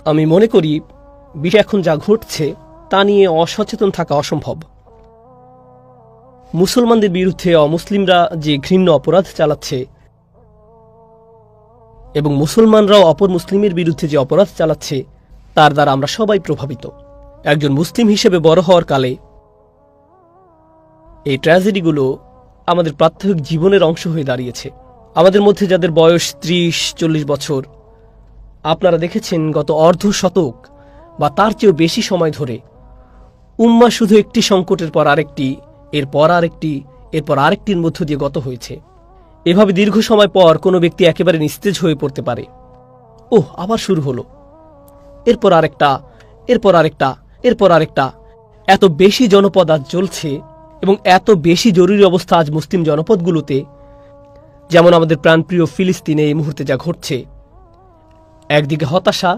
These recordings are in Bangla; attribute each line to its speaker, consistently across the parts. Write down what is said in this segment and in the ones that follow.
Speaker 1: আমি মনে করি বিশ্বে এখন যা ঘটছে তা নিয়ে অসচেতন থাকা অসম্ভব। মুসলমানদের বিরুদ্ধে অমুসলিমরা যে ঘৃণ্য অপরাধ চালাচ্ছে এবং মুসলমানরাও অপর মুসলিমের বিরুদ্ধে যে অপরাধ চালাচ্ছে তার দ্বারা আমরা সবাই প্রভাবিত। একজন মুসলিম হিসেবে বড় হওয়ার কালে এই ট্র্যাজেডিগুলো আমাদের প্রাত্যহিক জীবনের অংশ হয়ে দাঁড়িয়েছে। আমাদের মধ্যে যাদের বয়স 30-40 বছর, আপনারা দেখেছেন গত অর্ধ শতক বা তার চেয়েও বেশি সময় ধরে উম্মাহ শুধু একটি সংকটের পর আরেকটি, এরপর আরেকটি, এরপর আরেকটির মধ্য দিয়ে গত হয়েছে। এভাবে দীর্ঘ সময় পর কোনো ব্যক্তি একেবারে নিস্তেজ হয়ে পড়তে পারে। ওহ, আবার শুরু হলো, এরপর আরেকটা, এরপর আরেকটা, এরপর আরেকটা। এত বেশি জনপদ আজ চলছে এবং এত বেশি জরুরি অবস্থা আজ মুসলিম জনপদগুলোতে, যেমন আমাদের প্রাণপ্রিয় ফিলিস্তিনে এই মুহূর্তে যা ঘটছে। একদিকে হতাশা,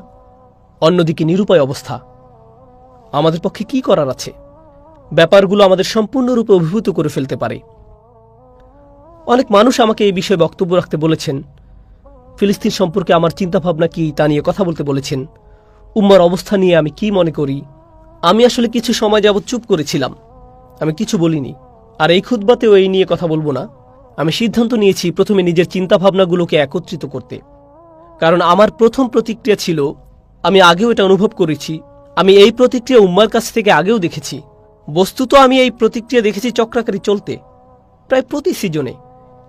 Speaker 1: অন্যদিকে নিরুপায় অবস্থা। আমাদের পক্ষে কি করার আছে? ব্যাপারগুলো আমাদের সম্পূর্ণরূপে অভিভূত করে ফেলতে পারে। অনেক মানুষ আমাকে এই বিষয়ে বক্তব্য রাখতে বলেছেন, ফিলিস্তিন সম্পর্কে আমার চিন্তাভাবনা কি তা নিয়ে কথা বলতে বলেছেন, উম্মার অবস্থা নিয়ে আমি কি মনে করি। আমি আসলে কিছু সময় যাবৎ চুপ করেছিলাম, আমি কিছু বলিনি। আর এই খুতবাতেও এই নিয়ে কথা বলবো না। আমি সিদ্ধান্ত নিয়েছি প্রথমে নিজের চিন্তাভাবনাগুলোকে একত্রিত করতে। কারণ আমার প্রথম প্রতিক্রিয়া ছিল, আমি আগেও এটা অনুভব করেছি, আমি এই প্রতিক্রিয়া উম্মার কাছ থেকে আগেও দেখেছি। বস্তুত আমি এই প্রতিক্রিয়া দেখেছি চক্রাকারী চলতে প্রায় প্রতি সিজনে।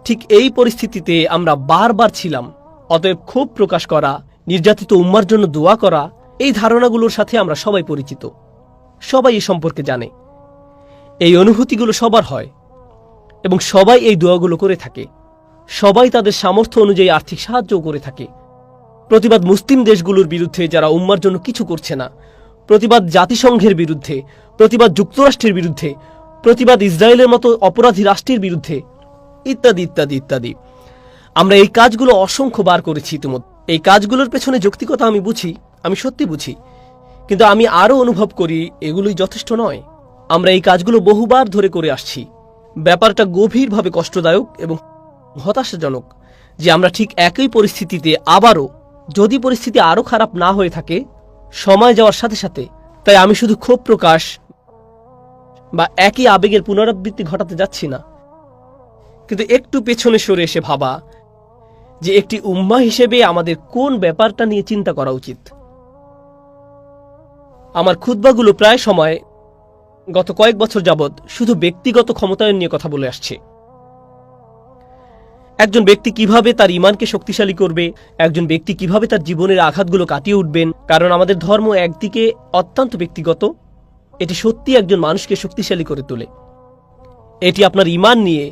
Speaker 1: ঠিক এই পরিস্থিতিতে আমরা বারবার ছিলাম। অতএব ক্ষোভ প্রকাশ করা, নির্যাতিত উম্মার জন্য দোয়া করা, এই ধারণাগুলোর সাথে আমরা সবাই পরিচিত, সবাই এ সম্পর্কে জানে। এই অনুভূতিগুলো সবার হয় এবং সবাই এই দোয়াগুলো করে থাকে। সবাই তাদের সামর্থ্য অনুযায়ী আর্থিক সাহায্যও করে থাকে। প্রতিবাদ মুসলিম দেশগুলোর বিরুদ্ধে যারা উম্মার জন্য কিছু করছে না, প্রতিবাদ জাতিসংঘের বিরুদ্ধে, প্রতিবাদ যুক্তরাষ্ট্রের বিরুদ্ধে, প্রতিবাদ ইসরায়েলের মতো অপরাধী রাষ্ট্রের বিরুদ্ধে, ইত্যাদি ইত্যাদি ইত্যাদি। আমরা এই কাজগুলো অসংখ্যবার করেছি ইতিমধ্যে। এই কাজগুলোর পেছনে যৌক্তিকতা আমি বুঝি, আমি সত্যি বুঝি, কিন্তু আমি আরও অনুভব করি এগুলোই যথেষ্ট নয়। আমরা এই কাজগুলো বহুবার ধরে করে আসছি। ব্যাপারটা গভীরভাবে কষ্টদায়ক এবং হতাশাজনক যে আমরা ঠিক একই পরিস্থিতিতে আবারও, যদি পরিস্থিতি আরও খারাপ না হয়ে থাকে সময় যাওয়ার সাথে সাথে। তাই আমি শুধু ক্ষোভ প্রকাশ বা একই আবেগের পুনরাবৃত্তি ঘটাতে যাচ্ছি না, কিন্তু একটু পেছনে সরে এসে ভাবা যে একটি উম্মাহ হিসেবে আমাদের কোন ব্যাপারটা নিয়ে চিন্তা করা উচিত। আমার খুতবাগুলো প্রায় সময় গত কয়েক বছর যাবৎ শুধু ব্যক্তিগত ক্ষমতায়ন নিয়ে কথা বলে আসছে। একজন ব্যক্তি কিভাবে তার ঈমানকে শক্তিশালী করবে, একজন ব্যক্তি কিভাবে তার জীবনের আঘাতগুলো কাটিয়ে উঠবেন। কারণ আমাদের ধর্ম একদিকে অত্যন্ত ব্যক্তিগত, এটি সত্যি একজন মানুষকে শক্তিশালী করে তোলে। এটি আপনার ঈমান নিয়ে,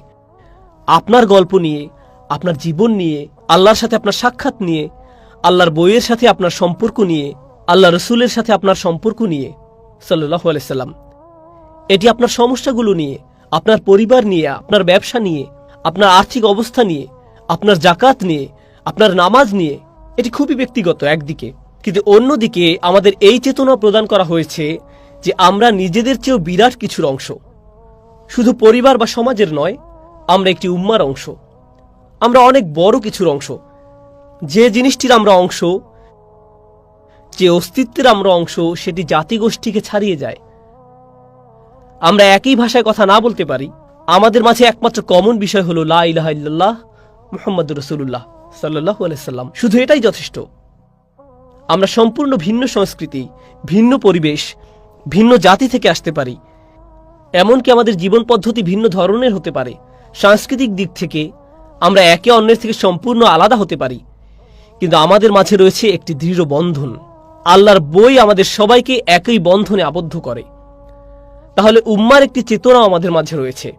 Speaker 1: আপনার গল্প নিয়ে, আপনার জীবন নিয়ে, আল্লাহর সাথে আপনার সাক্ষাৎ নিয়ে, আল্লাহর বইয়ের সাথে আপনার সম্পর্ক নিয়ে, আল্লাহ রসুলের সাথে আপনার সম্পর্ক নিয়ে সাল্লাল্লাহু আলাইহি সাল্লাম। এটি আপনার সমস্যাগুলো নিয়ে, আপনার পরিবার নিয়ে, আপনার ব্যবসা নিয়ে, আপনার আর্থিক অবস্থা নিয়ে, আপনার জাকাত নিয়ে, আপনার নামাজ নিয়ে। এটি খুবই ব্যক্তিগত একদিকে, কিন্তু অন্যদিকে আমাদের এই চেতনা প্রদান করা হয়েছে যে আমরা নিজেদের চেয়েও বিরাট কিছুর অংশ। শুধু পরিবার বা সমাজের নয়, আমরা একটি উম্মার অংশ, আমরা অনেক বড় কিছুর অংশ। যে জিনিসটির আমরা অংশ, যে অস্তিত্বের আমরা অংশ, সেটি জাতিগোষ্ঠীকে ছাড়িয়ে যায়। আমরা একই ভাষায় কথা না বলতে পারি, আমাদের মাঝে একমাত্র কমন বিষয় হলো লা ইলাহা ইল্লাল্লাহ মুহাম্মাদুর রাসূলুল্লাহ সাল্লাল্লাহু আলাইহি সাল্লাম। শুধু এটাই যথেষ্ট। আমরা সম্পূর্ণ ভিন্ন সংস্কৃতি, ভিন্ন পরিবেশ, ভিন্ন জাতি থেকে আসতে পারি। এমনকি আমাদের জীবন পদ্ধতি ভিন্ন ধরনের হতে পারে। সাংস্কৃতিক দিক থেকে আমরা একে অন্যের থেকে সম্পূর্ণ আলাদা হতে পারি, কিন্তু আমাদের মাঝে রয়েছে একটি দৃঢ় বন্ধন। আল্লাহর বই আমাদের সবাইকে একই বন্ধনে আবদ্ধ করে। তাহলে উম্মার একটি চেতনা আমাদের মাঝে রয়েছে।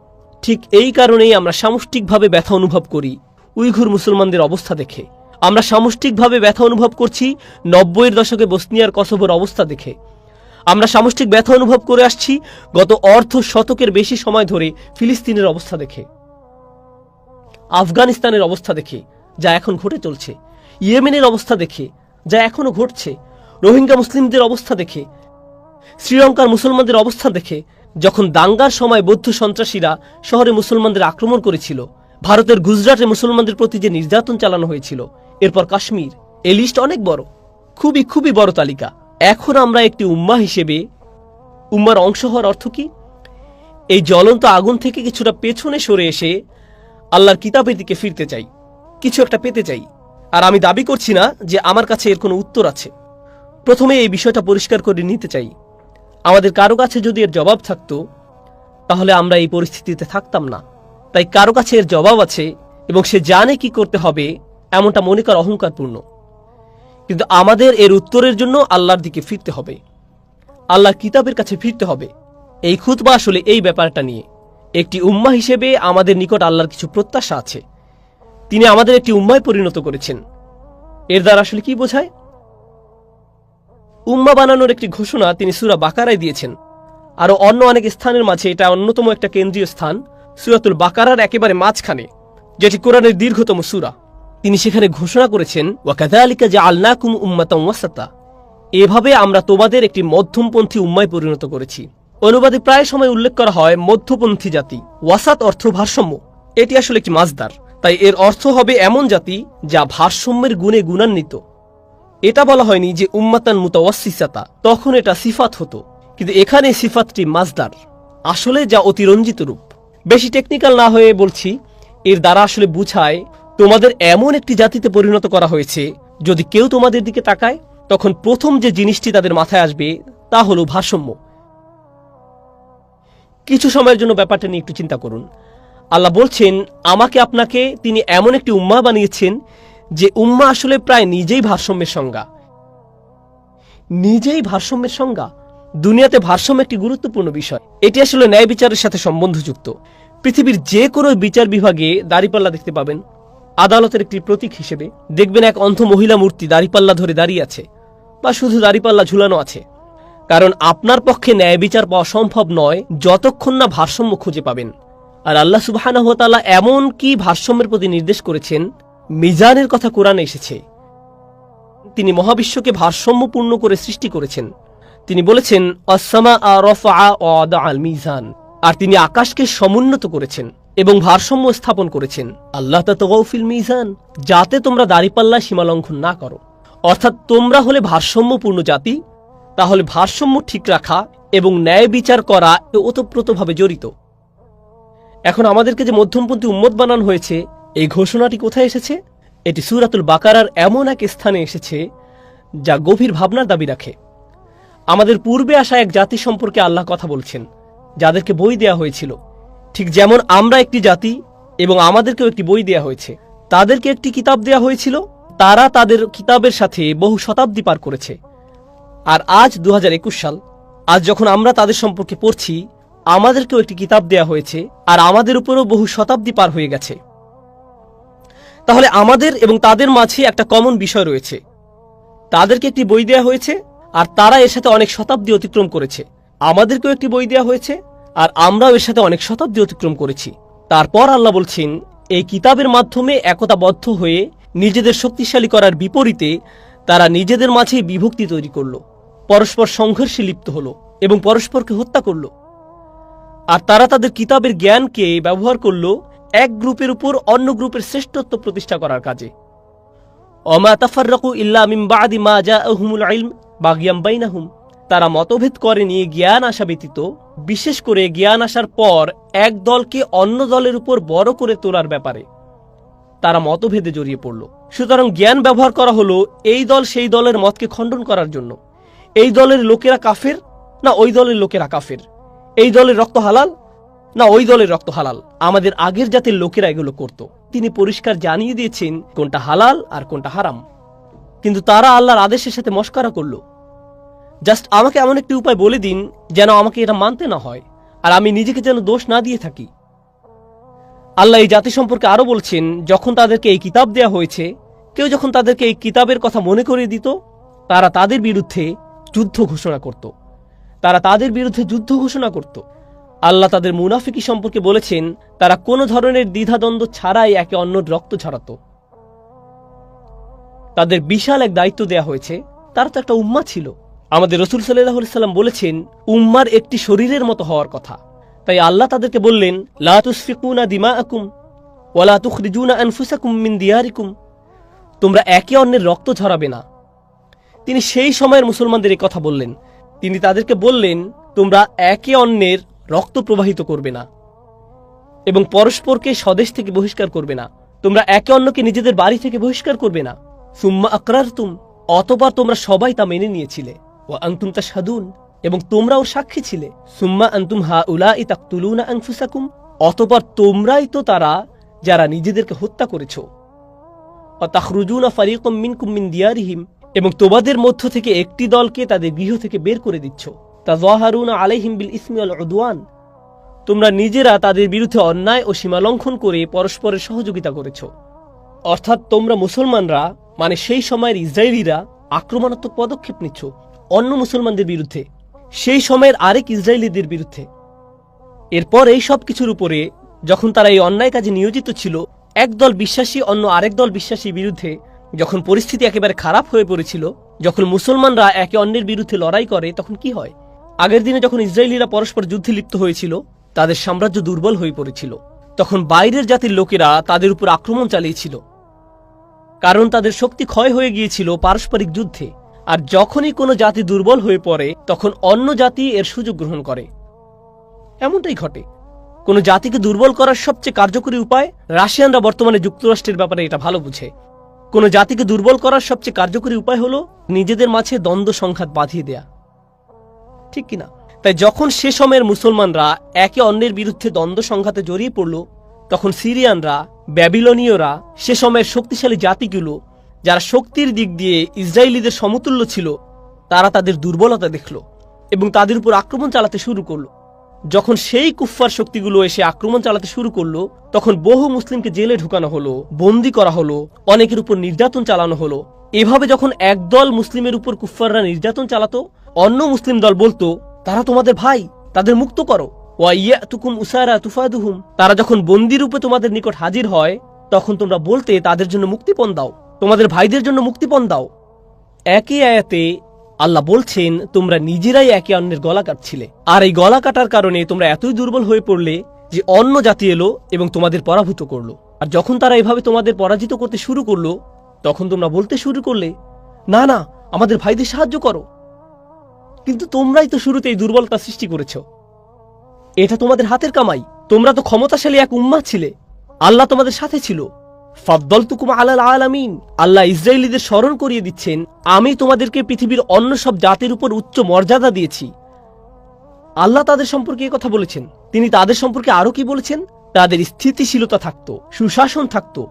Speaker 1: ঠিক এই কারণেই আমরা সামষ্টিকভাবে ব্যথা অনুভব করি উইঘুর মুসলমানদের অবস্থা দেখে। আমরা সামষ্টিকভাবে ব্যথা অনুভব করছি 90-এর দশকে বসনিয়ার কসোভোর অবস্থা দেখে। আমরা সামষ্টিক ব্যথা অনুভব করে আসছি গত অর্ধ শতকের বেশি সময় ধরে ফিলিস্তিনের অবস্থা দেখে, আফগানিস্তানের অবস্থা দেখে যা এখন ঘটে চলছে, ইয়েমেনের অবস্থা দেখে যা এখনো ঘটছে, রোহিঙ্গা মুসলিমদের অবস্থা দেখে, শ্রীলঙ্কার মুসলমানদের অবস্থা দেখে। যখন দাঙ্গার সময় বৌদ্ধ সন্ত্রাসীরা শহরে মুসলমানদের আক্রমণ করেছিল, ভারতের গুজরাটে মুসলমানদের প্রতি যে নির্যাতন চালানো হয়েছিল, এরপর কাশ্মীর, এই লিস্ট অনেক বড়। খুবই খুবই বড় তালিকা। এখন আমরা একটি উম্মাহ হিসেবে উম্মার অংশ হওয়ার অর্থ কি? এই জ্বলন্ত আগুন থেকে কিছুটা পেছনে সরে এসে আল্লাহর কিতাবের দিকে ফিরতে চাই, কিছু একটা পেতে চাই। আর আমি দাবি করছি না যে আমার কাছে এর কোনো উত্তর আছে। প্রথমে এই বিষয়টা পরিষ্কার করে নিতে চাই, আমাদের কারো কাছে যদি এর জবাব থাকতো তাহলে আমরা এই পরিস্থিতিতে থাকতাম না। তাই কারো কাছে এর জবাব আছে এবং সে জানে কি করতে হবে, এমনটা মনে করা অহংকারপূর্ণ। কিন্তু আমাদের এর উত্তরের জন্য আল্লাহর দিকে ফিরতে হবে, আল্লাহর কিতাবের কাছে ফিরতে হবে। এই খুতবা আসলে এই ব্যাপারটা নিয়ে। একটি উম্মাহ হিসেবে আমাদের নিকট আল্লাহর কিছু প্রত্যাশা আছে। তিনি আমাদের একটি উম্মায় পরিণত করেছেন। এর দ্বারা আসলে কি বোঝায়? উম্মাহ বানানোর একটি ঘোষণা তিনি সূরা বাকারায় দিয়েছেন। আরও অন্য অনেক স্থানের মাঝে এটা অন্যতম একটা কেন্দ্রীয় স্থান, সূরাতুল বাকারার একেবারে মাঝখানে, যেটি কোরআনের দীর্ঘতম সূরা। তিনি সেখানে ঘোষণা করেছেন, ওয়াকাযালিকা জাআলনাকুম উম্মাতান ওয়াসাতা, এভাবে আমরা তোমাদের একটি মধ্যমপন্থী উম্মায় পরিণত করেছি। অনুবাদে প্রায় সময় উল্লেখ করা হয় মধ্যপন্থী জাতি। ওয়াসাত অর্থ ভারসাম্য, এটি আসলে একটি মাসদার, তাই এর অর্থ হবে এমন জাতি যা ভারসাম্যের গুণে গুণান্বিত। এটা বলা হয়নি যে উম্মাতান মুতাওয়াসসিসাতা, তখন এটা সিফাত হতো, কিন্তু এখানে সিফাতটি মাসদার, আসলে যা অতিরঞ্জিত রূপ। বেশি টেকনিক্যাল না হয়ে বলছি, এর দ্বারা আসলে বুঝায় তোমাদের এমন একটি জাতিতে পরিণত করা হয়েছে, যদি কেউ তোমাদের দিকে তাকায় তখন প্রথম যে জিনিসটি তাদের মাথায় আসবে তা হলো ভারসাম্য। কিছু সময়ের জন্য ব্যাপারটা নিয়ে একটু চিন্তা করুন। আল্লাহ বলছেন আমাকে আপনাকে তিনি এমন একটি উম্মাহ বানিয়েছেন যে উম্মাহ আসলে প্রায় নিজেই ভারসাম্যের সংজ্ঞা। নিজেই ভারসাম্যের সংজ্ঞা। দুনিয়াতে ভারসাম্য একটি গুরুত্বপূর্ণ বিষয়। এটি আসলে ন্যায় বিচারের সাথে সম্বন্ধযুক্ত। পৃথিবীর যে কোনো বিচার বিভাগে দাড়িপাল্লা দেখতে পাবেন আদালতের একটি প্রতীক হিসেবে। দেখবেন এক অন্ধ মহিলা মূর্তি দাড়িপাল্লা ধরে দাঁড়িয়ে আছে, বা শুধু দাড়িপাল্লা ঝুলানো আছে। কারণ আপনার পক্ষে ন্যায় বিচার পাওয়া সম্ভব নয় যতক্ষণ না ভারসাম্য খুঁজে পাবেন। আর আল্লাহ সুবহানাহু ওয়া তাআলা এমন কি ভারসাম্যের প্রতি নির্দেশ করেছেন, মিজানের কথা কোরআনে এসেছে। তিনি মহাবিশ্বকে ভারসাম্যপূর্ণ করে সৃষ্টি করেছেন। তিনি বলেছেন আস-সামাআ রাফআ ওয়া ওয়াদাআল মিজান, আর তিনি আকাশকে সমুন্নত করেছেন এবং ভারসাম্য স্থাপন করেছেন। আল্লাহ তাতাগাউ ফিল মিজান, যাতে তোমরা দাড়িপাল্লা সীমালঙ্ঘন না করো। অর্থাৎ তোমরা হলে ভারসাম্যপূর্ণ জাতি, তাহলে ভারসাম্য ঠিক রাখা এবং ন্যায় বিচার করা ওতপ্রোতভাবে জড়িত। এখন আমাদেরকে যে মধ্যমপন্থী উম্মত বানানো হয়েছে, এই ঘোষণাটি কোথায় এসেছে? এটি সূরাতুল বাকারার এমন এক স্থানে এসেছে যা গভীর ভাবনার দাবি রাখে। আমাদের পূর্বে আসা এক জাতি সম্পর্কে আল্লাহ কথা বলছেন, যাদেরকে বই দেয়া হয়েছিল। ঠিক যেমন আমরা একটি জাতি এবং আমাদেরকেও একটি বই দেয়া হয়েছে। তাদেরকে একটি কিতাব দেয়া হয়েছিল, তারা তাদের কিতাবের সাথে বহু শতাব্দী পার করেছে। আর আজ 2021 সাল, আজ যখন আমরা তাদের সম্পর্কে পড়ছি, আমাদেরকেও একটি কিতাব দেয়া হয়েছে, আর আমাদের উপরও বহু শতাব্দী পার হয়ে গেছে। তাহলে আমাদের এবং তাদের মাঝে একটা কমন বিষয় রয়েছে। তাদেরকে একটি বই দেয়া হয়েছে আর তারা এর সাথে অনেক শতাব্দী অতিক্রম করেছে। আমাদেরকেও একটি বই দেয়া হয়েছে আর আমরাও এর সাথে অনেক শতাব্দী অতিক্রম করেছি। তারপর আল্লাহ বলছেন, এই কিতাবের মাধ্যমে একতাবদ্ধ হয়ে নিজেদের শক্তিশালী করার বিপরীতে তারা নিজেদের মাঝে বিভক্তি তৈরি করল, পরস্পর সংঘর্ষে লিপ্ত হল এবং পরস্পরকে হত্যা করল। আর তারা তাদের কিতাবের জ্ঞানকে ব্যবহার করল এক গ্রুপের উপর অন্য গ্রুপের শ্রেষ্ঠত্ব প্রতিষ্ঠা করার কাজে। ওমা তাফাররাকু ইল্লা মিন বাদি মা জাআহুমুল ইলম বাগিয়াম বাইনাহুম, তারা মতভেদ করেনি জ্ঞান আসা ব্যতীত, বিশেষ করে জ্ঞান আসার পর এক দলকে অন্য দলের উপর বড় করে তোলার ব্যাপারে তারা মতভেদে জড়িয়ে পড়ল। সুতরাং জ্ঞান ব্যবহার করা হলো এই দল সেই দলের মতকে খণ্ডন করার জন্য। এই দলের লোকেরা কাফের না ওই দলের লোকেরা কাফের, এই দলের রক্ত হালাল না ওই দলের রক্ত হালাল। আমাদের আগের জাতির লোকেরা এগুলো করত। তিনি পরিষ্কার জানিয়ে দিয়েছেন কোনটা হালাল আর কোনটা হারাম, কিন্তু তারা আল্লাহর আদেশের সাথে মশকরা করল। জাস্ট আমাকে এমন একটি উপায় বলে দিন যেন আমাকে এটা মানতে না হয়, আর আমি নিজেকে যেন দোষ না দিয়ে থাকি। আল্লাহ এই জাতি সম্পর্কে আরো বলছেন, যখন তাদেরকে এই কিতাব দেয়া হয়েছে, কেউ যখন তাদেরকে এই কিতাবের কথা মনে করিয়ে দিত, তারা তাদের বিরুদ্ধে যুদ্ধ ঘোষণা করত। যুদ্ধ ঘোষণা করত। আল্লাহ তাদের মুনাফিকি সম্পর্কে বলেছেন, তারা কোনো ধরনের দ্বিধাদ্বন্দ্ব ছাড়াই একে অন্যের রক্ত ঝরাত। তাদের বিশাল এক দায়িত্ব দেয়া হয়েছে, তারা তো একটা উম্মাহ ছিল। আমাদের রাসূল সাল্লাল্লাহু আলাইহি সাল্লাম বলেছেন, উম্মার একটি শরীরের মতো হওয়ার কথা। তাই আল্লাহ তাদেরকে বললেন, লা তুসফিকুনা দিমাআকুম ওয়া লা তুখরিজুনা আনফুসাকুম মিন দিয়ারিকুম, তোমরা একে অন্যের রক্ত ঝরাবে না, তিনি সেই সময়ের মুসলমানদের এই কথা বললেন। তিনি তাদেরকে বললেন, তোমরা একে অন্যের রক্ত প্রবাহিত করবে না এবং পরস্পরকে স্বদেশ থেকে বহিষ্কার করবে না। তোমরা একে অন্যকে নিজেদের বাড়ি থেকে বহিষ্কার করবে না। সুম্মা আকরারতুম, অতঃপর তোমরা সবাই তা মেনে নিয়েছিলে। ওয়া আনতুম তাশহাদুন, এবং তোমরাও সাক্ষী ছিলে। সুম্মা আনতুম হাউলাই তাকতুলুনা আনফুসাকুম, অতঃপর তোমরাই তো তারা যারা নিজেদেরকে হত্যা করেছ। ওয়া তাখরুজুনা ফারিকাম মিনকুম মিন দিয়ারিহিম, এবং তোমাদের মধ্য থেকে একটি দলকে তাদের গৃহ থেকে বের করে দিচ্ছ। তাযাহারুনা আলাইহিম বিল ইসমি ওয়াল উদওয়ান, তোমরা নিজেরা তাদের বিরুদ্ধে অন্যায় ও সীমালঙ্ঘন করে পরস্পরের সহযোগিতা করেছ। অর্থাৎ তোমরা মুসলমানরা, মানে সেই সময়ের ইসরায়েলিরা, আক্রমণাত্মক পদক্ষেপ নিচ্ছ অন্য মুসলমানদের বিরুদ্ধে, সেই সময়ের আরেক ইসরায়েলিদের বিরুদ্ধে। এরপর এই সব কিছুর উপরে যখন তারা এই অন্যায় কাজে নিয়োজিত ছিল, একদল বিশ্বাসী অন্য আরেক দল বিশ্বাসীর বিরুদ্ধে যখন পরিস্থিতি একেবারে খারাপ হয়ে পড়েছিল, যখন মুসলমানরা একে অন্যের বিরুদ্ধে লড়াই করে, তখন কি হয়? আগের দিনে যখন ইসরায়েলিরা পরস্পর যুদ্ধে লিপ্ত হয়েছিল, তাদের সাম্রাজ্য দুর্বল হয়ে পড়েছিল। তখন বাইরের জাতির লোকেরা তাদের উপর আক্রমণ চালিয়েছিল, কারণ তাদের শক্তি ক্ষয় হয়ে গিয়েছিল পারস্পরিক যুদ্ধে। আর যখনই কোনো জাতি দুর্বল হয়ে পড়ে, তখন অন্য জাতি এর সুযোগ গ্রহণ করে। এমনটাই ঘটে। কোনো জাতিকে দুর্বল করার সবচেয়ে কার্যকরী উপায়, রাশিয়ানরা বর্তমানে যুক্তরাষ্ট্রের ব্যাপারে এটা ভালো বুঝে, কোনো জাতিকে দুর্বল করার সবচেয়ে কার্যকরী উপায় হলো নিজেদের মাঝে দ্বন্দ্ব সংঘাত বাঁধিয়ে দেয়া, ঠিক কিনা? তাই যখন সে সময়ের মুসলমানরা একে অন্যের বিরুদ্ধে দ্বন্দ্ব সংঘাতে জড়িয়ে পড়ল, তখন সিরিয়ানরা, ব্যাবিলনীয়রা, সে সময়ের শক্তিশালী জাতিগুলো যারা শক্তির দিক দিয়ে ইসরায়েলিদের সমতুল্য ছিল, তারা তাদের দুর্বলতা দেখল এবং তাদের উপর আক্রমণ চালাতে শুরু করল। যখন সেই কুফফার শক্তিগুলো এসে আক্রমণ চালাতে শুরু করলো, তখন বহু মুসলিমকে জেলে ঢুকানো হলো, বন্দী করা হলো, অনেকের উপর নির্যাতন চালানো হলো। এভাবে যখন একদল মুসলিমের উপর কুফফাররা নির্যাতন চালাতো, অন্য মুসলিম দল বলতো, তারা তোমাদের ভাই, তাদের মুক্ত করো। ওয়া ইয়াতুকুম উসারা তুফাদুহুম, তারা যখন বন্দী রূপে তোমাদের নিকট হাজির হয়, তখন তোমরা বলতে তাদের জন্য মুক্তিপণ দাও, তোমাদের ভাইদের জন্য মুক্তিপণ দাও। একই আয়াতে আল্লাহ বলছেন, তোমরা নিজেরাই একে অন্যের গলা কাটছিলে, আর এই গলা কাটার কারণে তোমরা এতই দুর্বল হয়ে পড়লে যে অন্য জাতি এলো এবং তোমাদের পরাভূত করলো। আর যখন তারা এভাবে তোমাদের পরাজিত করতে শুরু করলো, তখন তোমরা বলতে শুরু করলে, না না, আমাদের ভাইদের সাহায্য করো। কিন্তু তোমরাই তো শুরুতে এই দুর্বলতা সৃষ্টি করেছ। এটা তোমাদের হাতের কামাই। তোমরা তো ক্ষমতাশালী এক উম্মাহ ছিলে, আল্লাহ তোমাদের সাথে ছিল। ফাদ্দালতুকুম আলাল আলামিন, আল্লাহ ইসরায়েলীদের স্মরণ করিয়ে দিচ্ছেন, আমি তোমাদেরকে পৃথিবীর অন্য সব জাতির উপর উচ্চ মর্যাদা দিয়েছি। আল্লাহ তাদের সম্পর্কে কথা বলেছেন। তিনি তাদের সম্পর্কে আরো কি বলেছেন? তাদের স্থিতিশীলতা থাকতো, সুশাসন থাকতো,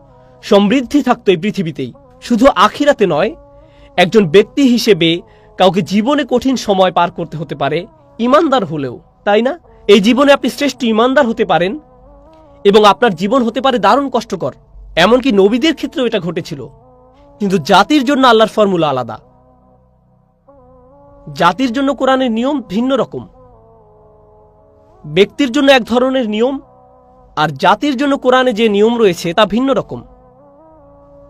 Speaker 1: সমৃদ্ধি থাকতো এই পৃথিবীতেই, শুধু আখিরাতে নয়। একজন ব্যক্তি হিসেবে কাউকে জীবনে কঠিন সময় পার করতে হতে পারে, ইমানদার হলেও, তাই না? এই জীবনে আপনি শ্রেষ্ঠ ইমানদার হতে পারেন এবং আপনার জীবন হতে পারে দারুণ কষ্টকর। এমনকি নবীদের ক্ষেত্রেও এটা ঘটেছিল। কিন্তু জাতির জন্য আল্লাহর ফর্মুলা আলাদা। জাতির জন্য কোরআনের নিয়ম ভিন্ন রকম, ব্যক্তির জন্য এক ধরনের নিয়ম, আর জাতির জন্য কোরআনে যে নিয়ম রয়েছে তা ভিন্ন রকম।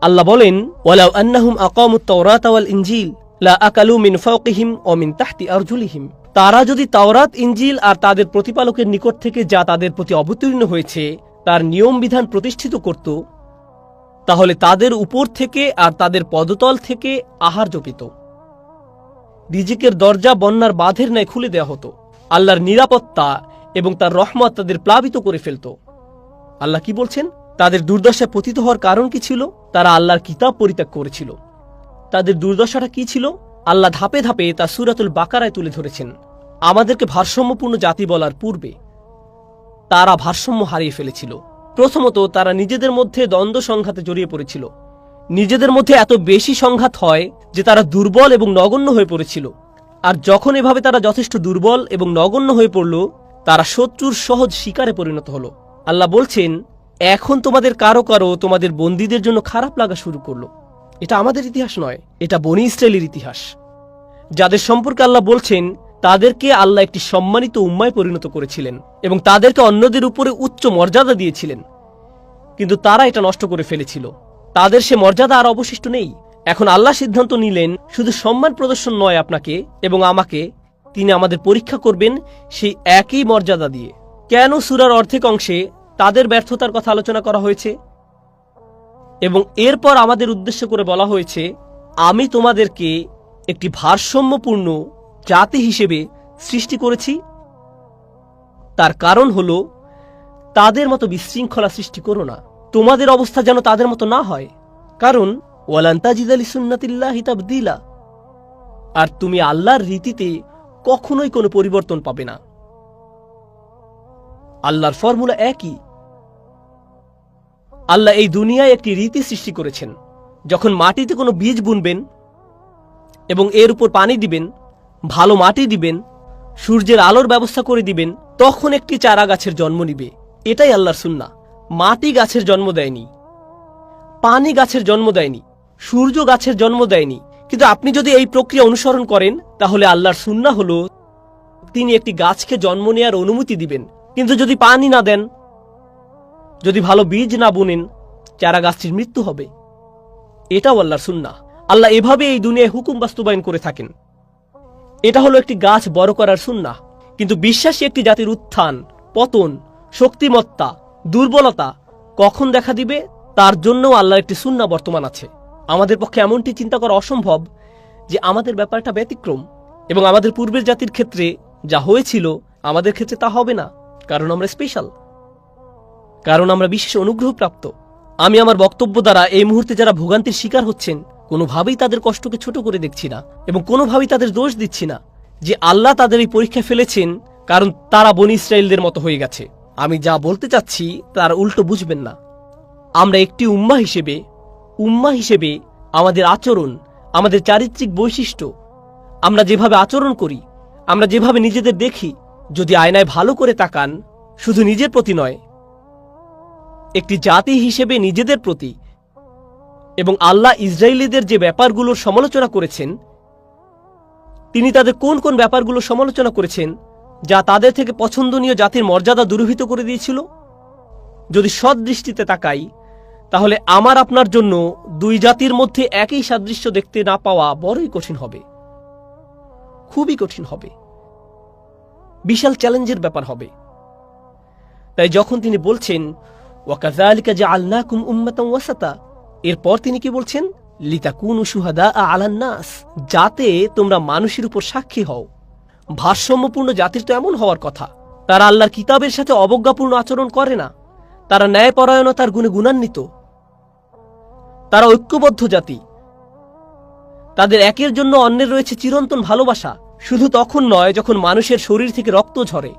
Speaker 1: আল্লাহ বলেন, ওয়ালাউ আন্নাহুম আকামুত তাওরাত ওয়াল ইনজিল লা আকালু মিন ফাওকিহিম ওয়া মিন তাহতি আরজুলিহিম, তারা যদি তাওরাত, ইনজিল আর তাদের প্রতিপালকের নিকট থেকে যা তাদের প্রতি অবতীর্ণ হয়েছে তার নিয়ম বিধান প্রতিষ্ঠিত করত, তাহলে তাদের উপর থেকে আর তাদের পদতল থেকে আহার্য পেত। রিজিকের দরজা বন্যার বাঁধের ন্যায় খুলে দেওয়া হতো। আল্লাহর নিরাপত্তা এবং তার রহমত তাদের প্লাবিত করে ফেলত। আল্লাহ কি বলছেন? তাদের দুর্দশায় পতিত হওয়ার কারণ কি ছিল? তারা আল্লাহর কিতাব পরিত্যাগ করেছিল। তাদের দুর্দশাটা কি ছিল? আল্লাহ ধাপে ধাপে তা সূরাতুল বাকারায় তুলে ধরেছেন। আমাদেরকে ভারসাম্যপূর্ণ জাতি বলার পূর্বে তারা ভারসাম্য হারিয়ে ফেলেছিল। প্রথমত, তারা নিজেদের মধ্যে দ্বন্দ্ব সংঘাতে জড়িয়ে পড়েছিল। নিজেদের মধ্যে এত বেশি সংঘাত হয় যে তারা দুর্বল এবং নগণ্য হয়ে পড়েছিল। আর যখন এভাবে তারা যথেষ্ট দুর্বল এবং নগণ্য হয়ে পড়ল, তারা শত্রুর সহজ শিকারে পরিণত হলো। আল্লাহ বলছেন, এখন তোমাদের কারো কারো তোমাদের বন্দীদের জন্য খারাপ লাগা শুরু করলো। এটা আমাদের ইতিহাস নয়, এটা বনী ইসরায়েলের ইতিহাস। যাদের সম্পর্কে আল্লাহ বলছেন, তাদেরকে আল্লাহ একটি সম্মানিত উম্মায় পরিণত করেছিলেন এবং তাদেরকে অন্যদের উপরে উচ্চ মর্যাদা দিয়েছিলেন। কিন্তু তারা এটা নষ্ট করে ফেলেছিল। তাদের সে মর্যাদা আর অবশিষ্ট নেই। এখন আল্লাহ সিদ্ধান্ত নিলেন, শুধু সম্মান প্রদর্শন নয় আপনাকে এবং আমাকে, তিনি আমাদের পরীক্ষা করবেন সেই একই মর্যাদা দিয়ে। কেন সূরার অর্ধেক অংশে তাদের ব্যর্থতার কথা আলোচনা করা হয়েছে এবং এরপর আমাদের উদ্দেশ্য করে বলা হয়েছে, আমি তোমাদেরকে একটি ভারসাম্যপূর্ণ জাতি হিসেবে সৃষ্টি করেছি? তার কারণ হলো তাদের মতো বিশৃঙ্খলা সৃষ্টি করো না, তোমাদের অবস্থা যেন তাদের মতো না হয়। কারণ ওয়ালান তাজিদা লিসুন্নাতিল্লাহি তাবদীলা, আর তুমি আল্লাহর রীতিতে কখনোই কোনো পরিবর্তন পাবে না। আল্লাহর ফর্মুলা একই। আল্লাহ এই দুনিয়ায় একটি রীতি সৃষ্টি করেছেন। যখন মাটিতে কোনো বীজ বুনবেন এবং এর উপর পানি দিবেন, ভালো মাটি দিবেন, সূর্যের আলোর ব্যবস্থা করে দিবেন, তখন একটি চারা গাছের জন্ম নিবে। এটাই আল্লাহর সুন্নাহ। মাটি গাছের জন্ম দেয়নি, পানি গাছের জন্ম দেয়নি, সূর্য গাছের জন্ম দেয়নি। কিন্তু আপনি যদি এই প্রক্রিয়া অনুসরণ করেন, তাহলে আল্লাহর সুন্নাহ হলো তিনি একটি গাছকে জন্ম নেওয়ার অনুমতি দিবেন। কিন্তু যদি পানি না দেন, যদি ভালো বীজ না বুনেন, চারা গাছটির মৃত্যু হবে। এটাও আল্লাহর সুন্নাহ। আল্লাহ এভাবে এই দুনিয়ায় হুকুম বাস্তবায়ন করে থাকেন। এটা হলো একটি গাছ বড় করার সুন্নাহ। কিন্তু বিশ্বাসী একটি জাতির উত্থান, পতন, শক্তিমত্তা, দুর্বলতা কখন দেখা দিবে, তার জন্যও আল্লাহর একটি সুন্নাহ বর্তমান আছে। আমাদের পক্ষে এমনটি চিন্তা করা অসম্ভব যে আমাদের ব্যাপারটা ব্যতিক্রম এবং আমাদের পূর্বের জাতির ক্ষেত্রে যা হয়েছিল আমাদের ক্ষেত্রে তা হবে না। কারণ আমরা স্পেশাল, কারণ আমরা বিশেষ অনুগ্রহপ্রাপ্ত। আমি আমার বক্তব্য দ্বারা এই মুহূর্তে যারা ভোগান্তির শিকার হচ্ছেন, কোনোভাবেই তাদের কষ্টকে ছোট করে দেখছি না এবং কোনোভাবেই তাদের দোষ দিচ্ছি না যে আল্লাহ তাদের এই পরীক্ষা ফেলেছেন কারণ তারা বনী ইসরাইলদের মতো হয়ে গেছে। আমি যা বলতে চাচ্ছি তার উল্টো বুঝবেন না। আমরা একটি উম্মাহ হিসেবে আমাদের আচরণ, আমাদের চারিত্রিক বৈশিষ্ট্য, আমরা যেভাবে আচরণ করি, আমরা যেভাবে নিজেদের দেখি, যদি আয়নায় ভালো করে তাকান, শুধু নিজের প্রতি নয়, একটি জাতি হিসেবে নিজেদের প্রতি, এবং আল্লাহ ইসরায়েলীদের যে ব্যাপারগুলোর সমালোচনা করেছেন, তিনি তাদের কোন কোন ব্যাপারগুলোর সমালোচনা করেছেন যা তাদের থেকে পছন্দনীয় জাতির মর্যাদা দুরূহিত করে দিয়েছিল, যদি সৎ দৃষ্টিতে তাকাই, তাহলে আমার আপনার জন্য দুই জাতির মধ্যে একই সাদৃশ্য দেখতে না পাওয়া বড়ই কঠিন হবে, খুবই কঠিন হবে, বিশাল চ্যালেঞ্জের ব্যাপার হবে। তাই যখন তিনি বলছেন ওয়াকাযালিকা জাআলনাকুম উম্মাতান ওয়াসাতা, এরপর তিনি কি বলছেন? লিতাকুনু শুহাদা আলান নাস, যাতে তোমরা মানুষের উপর সাক্ষী হও। ভারসাম্যপূর্ণ জাতির তো এমন হওয়ার কথা, তারা আল্লাহর কিতাবের সাথে অবজ্ঞাপূর্ণ আচরণ করে না, তারা ন্যায়পরায়ণতার গুণে গুণান্বিত, তারা ঐক্যবদ্ধ জাতি, তাদের একের জন্য অন্যের রয়েছে চিরন্তন ভালোবাসা। শুধু তখন নয় যখন মানুষের শরীর থেকে রক্ত ঝরে,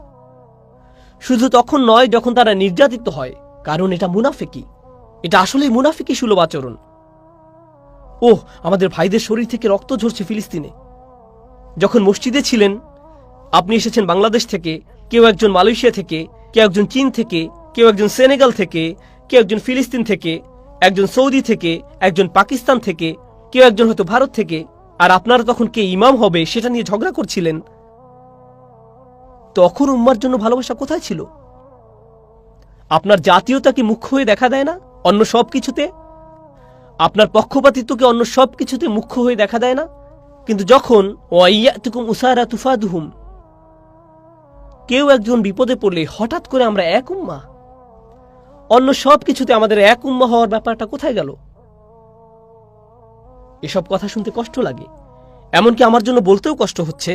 Speaker 1: শুধু তখন নয় যখন তারা নির্যাতিত হয়, কারণ এটা মুনাফিকি, এটা আসলেই মুনাফিকি সুলভ আচরণ। ওহ, আমাদের ভাইদের শরীর থেকে রক্ত ঝরছে ফিলিস্তিনে। যখন মসজিদে ছিলেন, আপনি এসেছেন বাংলাদেশ থেকে, কেউ একজন মালয়েশিয়া থেকে, কেউ একজন চীন থেকে, কেউ একজন সেনেগাল থেকে, কেউ একজন ফিলিস্তিন থেকে, একজন সৌদি থেকে, একজন পাকিস্তান থেকে, কেউ একজন হয়তো ভারত থেকে, আর আপনারা তখন কে ইমাম হবে সেটা নিয়ে ঝগড়া করছিলেন। তখন উম্মার জন্য ভালোবাসা কোথায় ছিল? আপনার জাতীয়তা কি মুখ্য হয়ে দেখা দেয় না অন্য সব কিছুতে? আপনার পক্ষপাতিত্বকে অন্য সব কিছুতে মুখ্য হয়ে দেখা দেয় না? কিন্তু যখন ওয়াইয়াতুকুম উসারা তুফাদুহুম, কেউ একজন বিপদে পড়লে হঠাৎ করে আমরা এক উম্মাহ, অন্য সব কিছুতে আমাদের এক উম্মাহ হওয়ার ব্যাপারটা কোথায় গেল? এসব কথা শুনতে কষ্ট লাগে, এমনকি আমার জন্য বলতেও কষ্ট হচ্ছে,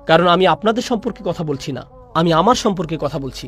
Speaker 1: কারণ আমি আপনাদের সম্পর্কে কথা বলছি না, আমি আমার সম্পর্কে কথা বলছি।